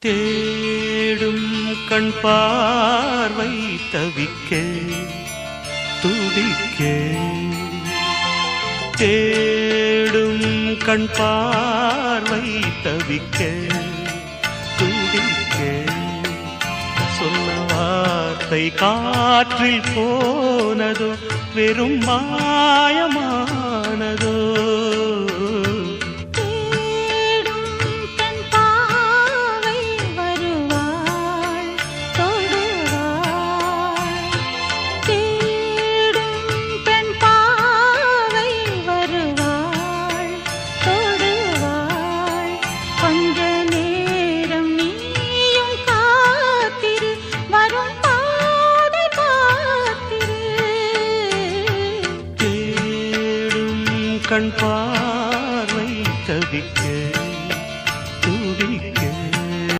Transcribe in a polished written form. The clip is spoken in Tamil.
தேடும் கண் பார்வை தவிக்க துடிக்க தேடும் கண் பார்வை தவிக்க துடிக்க சொன்ன வார்த்தை காற்றில் போனதோ வெறும் மாயமானதோ கண்